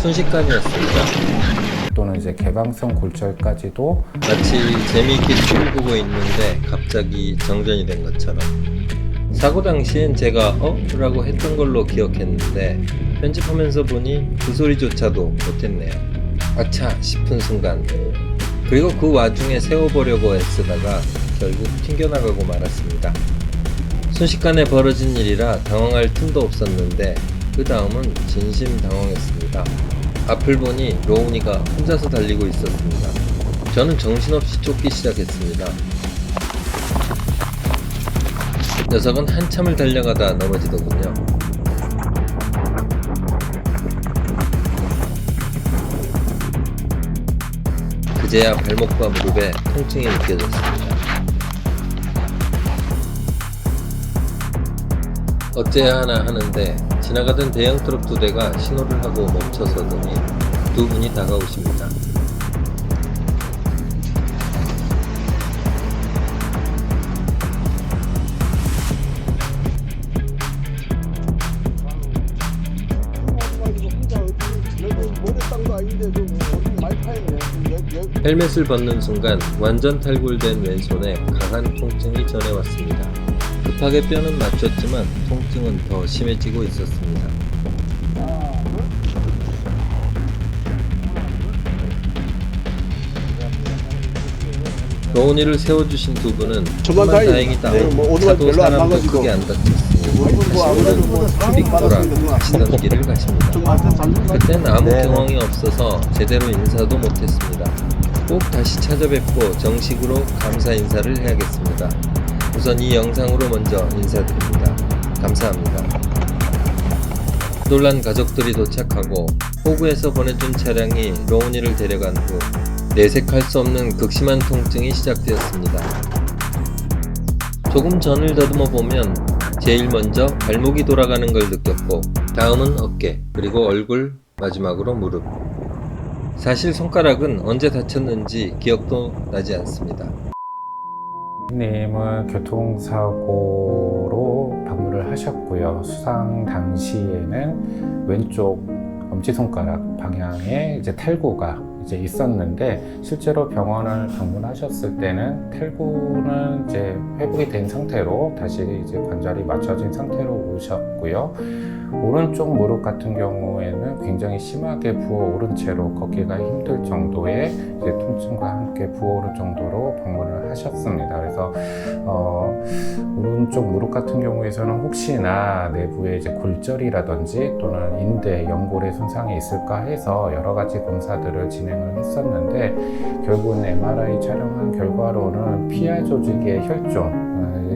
순식간이었습니다. 또는 이제 개방성 골절까지도 마치 재미있게 TV를 보고 있는데 갑자기 정전이 된 것처럼. 사고 당시엔 제가 라고 했던 걸로 기억했는데 편집하면서 보니 그 소리조차도 못했네요. 아차 싶은 순간, 그리고 그 와중에 세워보려고 애쓰다가 결국 튕겨나가고 말았습니다. 순식간에 벌어진 일이라 당황할 틈도 없었는데 그 다음은 진심 당황했습니다. 앞을 보니 로운이가 혼자서 달리고 있었습니다. 저는 정신없이 쫓기 시작했습니다. 녀석은 한참을 달려가다 넘어지더군요. 그제야 발목과 무릎에 통증이 느껴졌습니다. 어째야 하나 하는데 지나가던 대형 트럭 2대가 신호를 하고 멈춰서더니 두 분이 다가오십니다. 헬멧을 벗는 순간 완전 탈골된 왼손에 강한 통증이 전해왔습니다. 급하게 뼈는 맞췄지만 통증은 더 심해지고 있었습니다. 로운이를 세워주신 두 분은 정말 다행이다. 차도 사람도 크게 안 다쳤으니 다시는 트릭 돌아 가시던 길을 가십니다. 그땐 아무 경황이 없어서 제대로 인사도 못했습니다. 꼭 다시 찾아뵙고 정식으로 감사 인사를 해야겠습니다. 우선 이 영상으로 먼저 인사드립니다. 감사합니다. 놀란 가족들이 도착하고 호구에서 보내준 차량이 로운이를 데려간 후 내색할 수 없는 극심한 통증이 시작되었습니다. 조금 전을 더듬어 보면 제일 먼저 발목이 돌아가는 걸 느꼈고, 다음은 어깨, 그리고 얼굴, 마지막으로 무릎. 사실 손가락은 언제 다쳤는지 기억도 나지 않습니다. 님은 교통사고로 방문을 하셨고요. 수상 당시에는 왼쪽 엄지손가락 방향에 이제 탈구가 이제 있었는데, 실제로 병원을 방문하셨을 때는 탈구는 이제 회복이 된 상태로 다시 이제 관절이 맞춰진 상태로 오셨고요. 오른쪽 무릎 같은 경우에는 굉장히 심하게 부어오른 채로 걷기가 힘들 정도의 이제 통증과 함께 부어오를 정도로 방문을 하셨습니다. 그래서 오른쪽 무릎 같은 경우에서는 혹시나 내부에 이제 골절이라든지 또는 인대, 연골의 손상이 있을까 해서 여러 가지 검사들을 진행을 했었는데, 결국은 MRI 촬영한 결과로는 피하 조직의 혈종,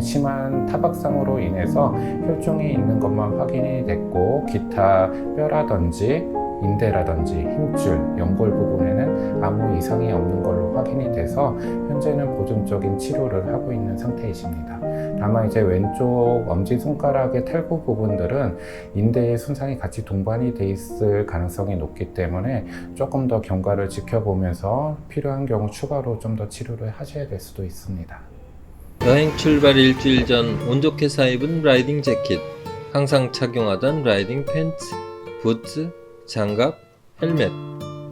심한 타박상으로 인해서 혈종이 있는 것만 확인이 됐고, 기타 뼈라든지 인대라든지 힘줄, 연골 부분에는 아무 이상이 없는 걸로 확인이 돼서 현재는 보존적인 치료를 하고 있는 상태이십니다. 다만 이제 왼쪽 엄지손가락의 탈구 부분들은 인대의 손상이 같이 동반이 돼 있을 가능성이 높기 때문에 조금 더 경과를 지켜보면서 필요한 경우 추가로 좀 더 치료를 하셔야 될 수도 있습니다. 여행 출발 일주일 전 운 좋게 사입은 라이딩 재킷, 항상 착용하던 라이딩 팬츠, 부츠, 장갑, 헬멧,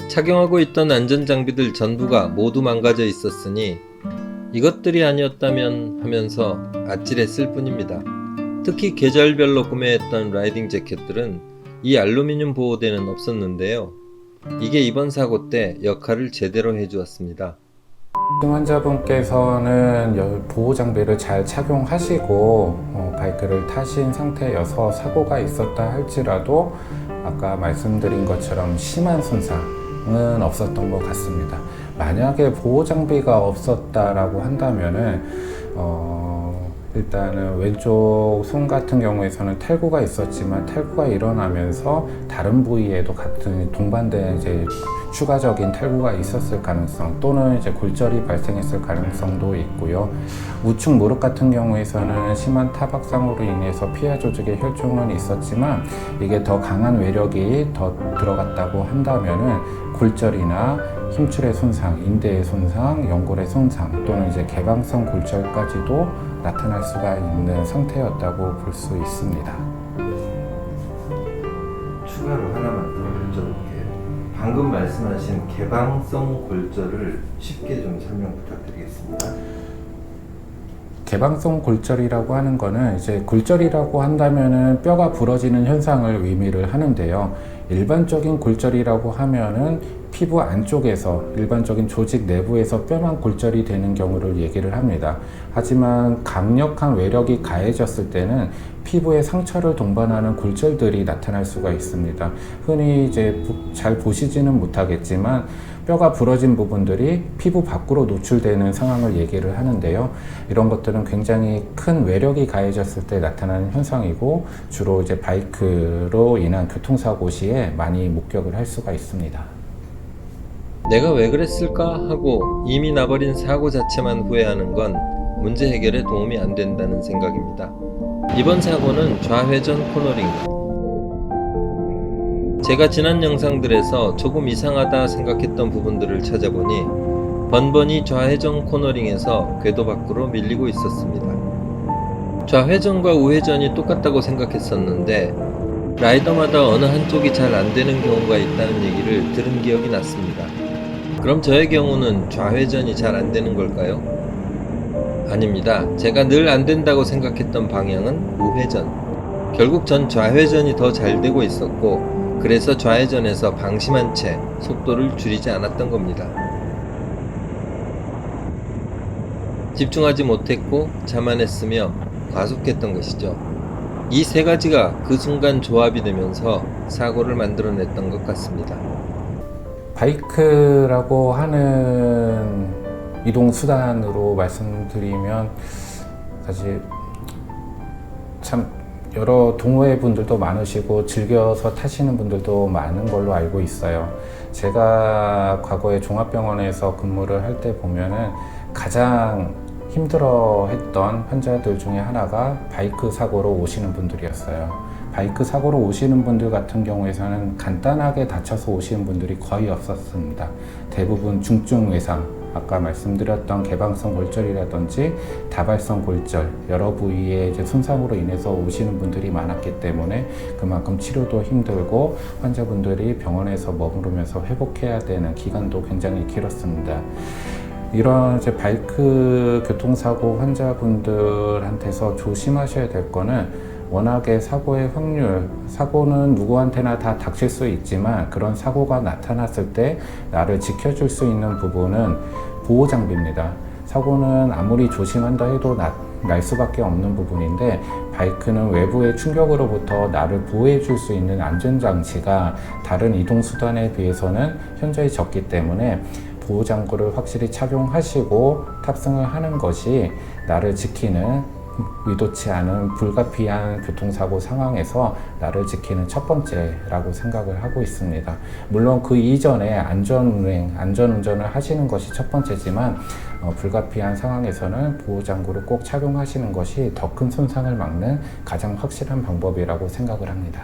착용하고 있던 안전장비들 전부가 모두 망가져 있었으니 이것들이 아니었다면 하면서 아찔했을 뿐입니다. 특히 계절별로 구매했던 라이딩 재킷들은 이 알루미늄 보호대는 없었는데요. 이게 이번 사고 때 역할을 제대로 해주었습니다. 환자분께서는 보호 장비를 잘 착용하시고 바이크를 타신 상태여서 사고가 있었다 할지라도 아까 말씀드린 것처럼 심한 손상은 없었던 것 같습니다. 만약에 보호 장비가 없었다라고 한다면은 일단은 왼쪽 손 같은 경우에서는 탈구가 있었지만 탈구가 일어나면서 다른 부위에도 같은 동반된 이제 추가적인 탈구가 있었을 가능성, 또는 이제 골절이 발생했을 가능성도 있고요. 우측 무릎 같은 경우에서는 심한 타박상으로 인해서 피하 조직의 혈종은 있었지만 이게 더 강한 외력이 더 들어갔다고 한다면은 골절이나 힘줄의 손상, 인대의 손상, 연골의 손상, 또는 이제 개방성 골절까지도 나타날 수가 있는 상태였다고 볼 수 있습니다. 추가로 하나만 더 여쭤볼게요. 방금 말씀하신 개방성 골절을 쉽게 좀 설명 부탁드리겠습니다. 개방성 골절이라고 하는 거는 이제 골절이라고 한다면은 뼈가 부러지는 현상을 의미를 하는데요. 일반적인 골절이라고 하면은 피부 안쪽에서 일반적인 조직 내부에서 뼈만 골절이 되는 경우를 얘기를 합니다. 하지만 강력한 외력이 가해졌을 때는 피부에 상처를 동반하는 골절들이 나타날 수가 있습니다. 흔히 이제 잘 보시지는 못하겠지만 뼈가 부러진 부분들이 피부 밖으로 노출되는 상황을 얘기를 하는데요. 이런 것들은 굉장히 큰 외력이 가해졌을 때 나타나는 현상이고 주로 이제 바이크로 인한 교통사고 시에 많이 목격을 할 수가 있습니다. 내가 왜 그랬을까 하고 이미 나버린 사고 자체만 후회하는 건 문제 해결에 도움이 안 된다는 생각입니다. 이번 사고는 좌회전 코너링. 제가 지난 영상들에서 조금 이상하다 생각했던 부분들을 찾아보니 번번이 좌회전 코너링에서 궤도 밖으로 밀리고 있었습니다. 좌회전과 우회전이 똑같다고 생각했었는데 라이더마다 어느 한쪽이 잘 안 되는 경우가 있다는 얘기를 들은 기억이 났습니다. 그럼 저의 경우는 좌회전이 잘 안 되는 걸까요? 아닙니다. 제가 늘 안 된다고 생각했던 방향은 우회전. 결국 전 좌회전이 더 잘 되고 있었고 그래서 좌회전에서 방심한 채 속도를 줄이지 않았던 겁니다. 집중하지 못했고 자만했으며 과속했던 것이죠. 이 세 가지가 그 순간 조합이 되면서 사고를 만들어냈던 것 같습니다. 바이크라고 하는 이동수단으로 말씀드리면 사실 참 여러 동호회 분들도 많으시고 즐겨서 타시는 분들도 많은 걸로 알고 있어요. 제가 과거에 종합병원에서 근무를 할 때 보면은 가장 힘들어 했던 환자들 중에 하나가 바이크 사고로 오시는 분들이었어요. 바이크 사고로 오시는 분들 같은 경우에는 간단하게 다쳐서 오시는 분들이 거의 없었습니다. 대부분 중증 외상, 아까 말씀드렸던 개방성 골절이라든지 다발성 골절, 여러 부위의 이제 손상으로 인해서 오시는 분들이 많았기 때문에 그만큼 치료도 힘들고 환자분들이 병원에서 머무르면서 회복해야 되는 기간도 굉장히 길었습니다. 이런 이제 바이크 교통사고 환자분들한테서 조심하셔야 될 거는 워낙에 사고의 확률, 사고는 누구한테나 다 닥칠 수 있지만 그런 사고가 나타났을 때 나를 지켜줄 수 있는 부분은 보호장비입니다. 사고는 아무리 조심한다 해도 날 수밖에 없는 부분인데 바이크는 외부의 충격으로부터 나를 보호해 줄 수 있는 안전장치가 다른 이동수단에 비해서는 현저히 적기 때문에 보호장구를 확실히 착용하시고 탑승을 하는 것이 나를 지키는 의도치 않은 불가피한 교통사고 상황에서 나를 지키는 첫 번째라고 생각을 하고 있습니다. 물론 그 이전에 안전운전을 하시는 것이 첫 번째지만 불가피한 상황에서는 보호장구를 꼭 착용하시는 것이 더 큰 손상을 막는 가장 확실한 방법이라고 생각을 합니다.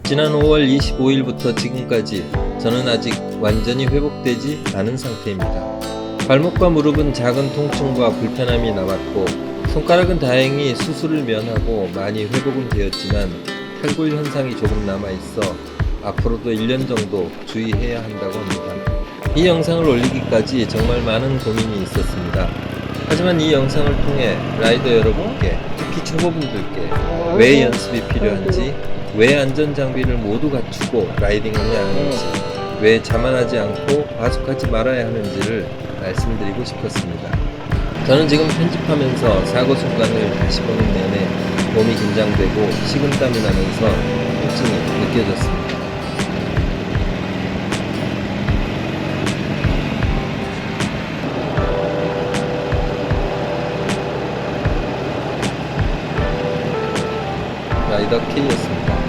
지난 5월 25일부터 지금까지 저는 아직 완전히 회복되지 않은 상태입니다. 발목과 무릎은 작은 통증과 불편함이 남았고 손가락은 다행히 수술을 면하고 많이 회복은 되었지만 탈골 현상이 조금 남아있어 앞으로도 1년 정도 주의해야 한다고 합니다. 이 영상을 올리기까지 정말 많은 고민이 있었습니다. 하지만 이 영상을 통해 라이더 여러분께, 특히 초보분들께 왜 연습이 필요한지, 왜 안전장비를 모두 갖추고 라이딩을 해야 하는지, 왜 자만하지 않고 과속하지 말아야 하는지를 말씀드리고 싶었습니다. 저는 지금 편집하면서 사고 순간을 다시 보는 내내 몸이 긴장되고 식은땀이 나면서 통증이 느껴졌습니다. 라이더 K였습니다.